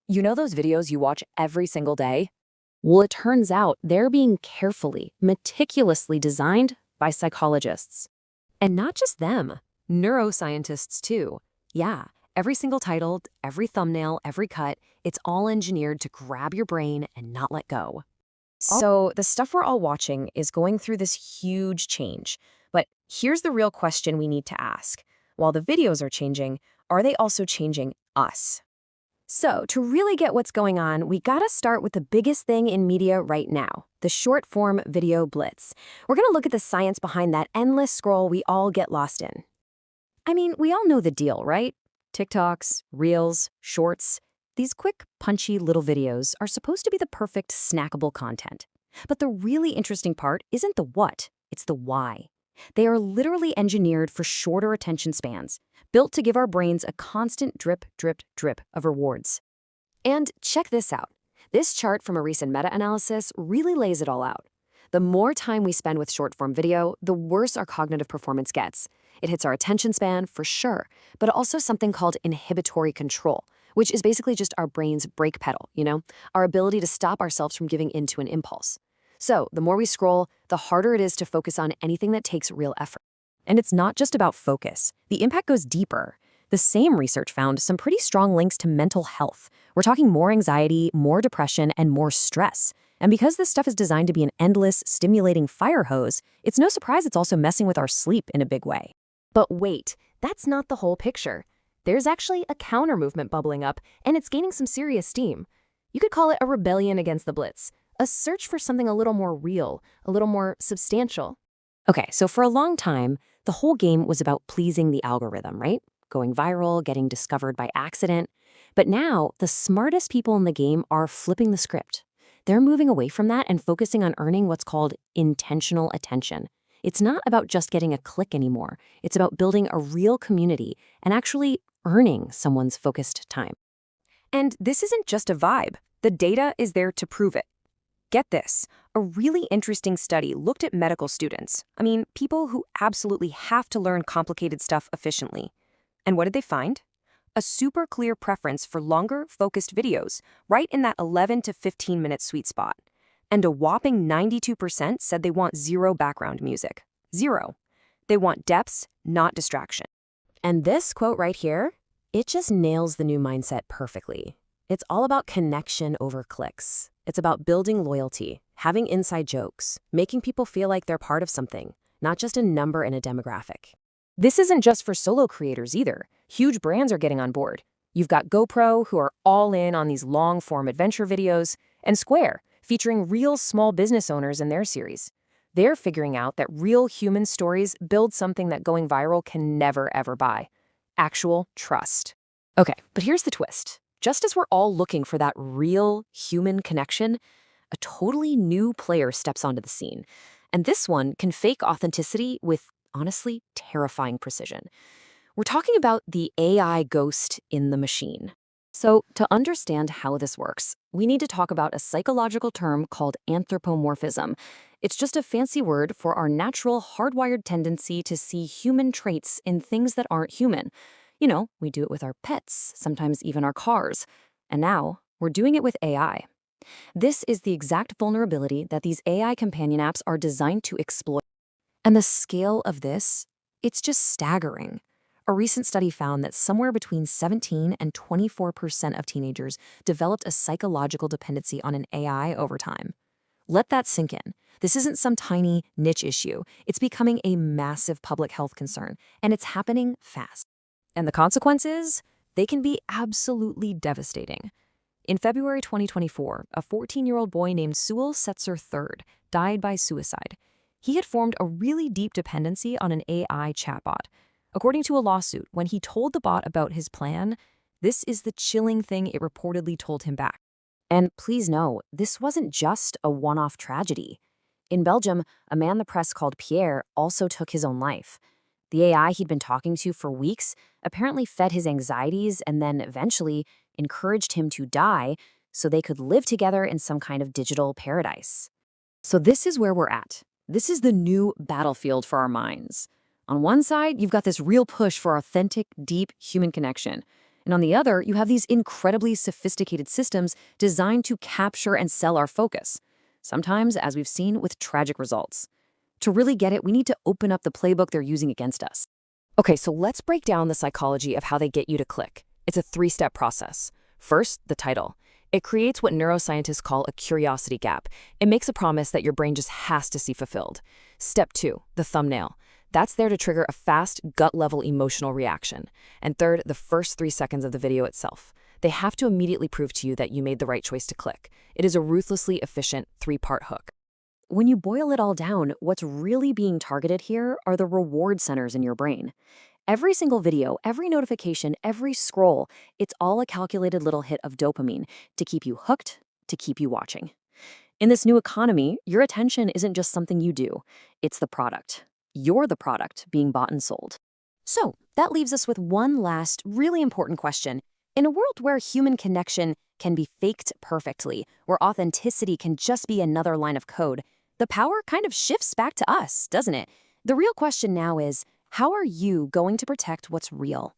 You know those videos you watch every single day? Well, it turns out they're being carefully, meticulously designed by psychologists. And not just them, neuroscientists too. Yeah, every single title, every thumbnail, every cut, it's all engineered to grab your brain and not let go. So, the stuff we're all watching is going through this huge change. But here's the real question we need to ask. While the videos are changing, are they also changing us? So, to really get what's going on, we gotta start with the biggest thing in media right now, the short form video blitz. We're gonna look at the science behind that endless scroll we all get lost in. I mean, we all know the deal, right? TikToks, Reels, Shorts. These quick, punchy little videos are supposed to be the perfect snackable content. But the really interesting part isn't the what, it's the why. They are literally engineered for shorter attention spans, built to give our brains a constant drip, drip, drip of rewards. And check this out. This chart from a recent meta-analysis really lays it all out. The more time we spend with short-form video, the worse our cognitive performance gets. It hits our attention span, for sure, but also something called inhibitory control, which is basically just our brain's brake pedal, our ability to stop ourselves from giving in to an impulse. So, the more we scroll, the harder it is to focus on anything that takes real effort. And it's not just about focus. The impact goes deeper. The same research found some pretty strong links to mental health. We're talking more anxiety, more depression, and more stress. And because this stuff is designed to be an endless, stimulating fire hose, it's no surprise it's also messing with our sleep in a big way. But wait, that's not the whole picture. There's actually a counter movement bubbling up, and it's gaining some serious steam. You could call it a rebellion against the blitz, a search for something a little more real, a little more substantial. Okay, so for a long time, the whole game was about pleasing the algorithm, right? Going viral, getting discovered by accident. But now, the smartest people in the game are flipping the script. They're moving away from that and focusing on earning what's called intentional attention. It's not about just getting a click anymore. It's about building a real community and actually earning someone's focused time. And this isn't just a vibe. The data is there to prove it. Get this, a really interesting study looked at medical students. People who absolutely have to learn complicated stuff efficiently. And what did they find? A super clear preference for longer, focused videos, right in that 11 to 15 minute sweet spot. And a whopping 92% said they want zero background music. Zero. They want depths, not distraction. And this quote right here, it just nails the new mindset perfectly. It's all about connection over clicks. It's about building loyalty, having inside jokes, making people feel like they're part of something, not just a number in a demographic. This isn't just for solo creators either. Huge brands are getting on board. You've got GoPro, who are all in on these long-form adventure videos, and Square, featuring real small business owners in their series. They're figuring out that real human stories build something that going viral can never, ever buy. Actual trust. Okay, but here's the twist. Just as we're all looking for that real human connection, a totally new player steps onto the scene. And this one can fake authenticity with, honestly, terrifying precision. We're talking about the AI ghost in the machine. So, to understand how this works, we need to talk about a psychological term called anthropomorphism. It's just a fancy word for our natural hardwired tendency to see human traits in things that aren't human. We do it with our pets, sometimes even our cars. And now, we're doing it with AI. This is the exact vulnerability that these AI companion apps are designed to exploit. And the scale of this, it's just staggering. A recent study found that somewhere between 17 and 24% of teenagers developed a psychological dependency on an AI over time. Let that sink in. This isn't some tiny niche issue. It's becoming a massive public health concern, and it's happening fast. And the consequences? They can be absolutely devastating. In February 2024, a 14-year-old boy named Sewell Setzer III died by suicide. He had formed a really deep dependency on an AI chatbot. According to a lawsuit, when he told the bot about his plan, this is the chilling thing it reportedly told him back. And please know, this wasn't just a one-off tragedy. In Belgium, a man the press called Pierre also took his own life. The AI he'd been talking to for weeks apparently fed his anxieties and then eventually encouraged him to die so they could live together in some kind of digital paradise. So this is where we're at. This is the new battlefield for our minds. On one side, you've got this real push for authentic, deep human connection. And on the other, you have these incredibly sophisticated systems designed to capture and sell our focus, sometimes, as we've seen, with tragic results. To really get it, we need to open up the playbook they're using against us. Okay, so let's break down the psychology of how they get you to click. It's a three-step process. First, the title. It creates what neuroscientists call a curiosity gap. It makes a promise that your brain just has to see fulfilled. Step 2, the thumbnail. That's there to trigger a fast, gut-level emotional reaction. And third, the first 3 seconds of the video itself. They have to immediately prove to you that you made the right choice to click. It is a ruthlessly efficient 3-part hook. When you boil it all down, what's really being targeted here are the reward centers in your brain. Every single video, every notification, every scroll, it's all a calculated little hit of dopamine to keep you hooked, to keep you watching. In this new economy, your attention isn't just something you do, it's the product. You're the product being bought and sold. So, that leaves us with one last, really important question. In a world where human connection can be faked perfectly, where authenticity can just be another line of code, the power kind of shifts back to us, doesn't it? The real question now is, how are you going to protect what's real?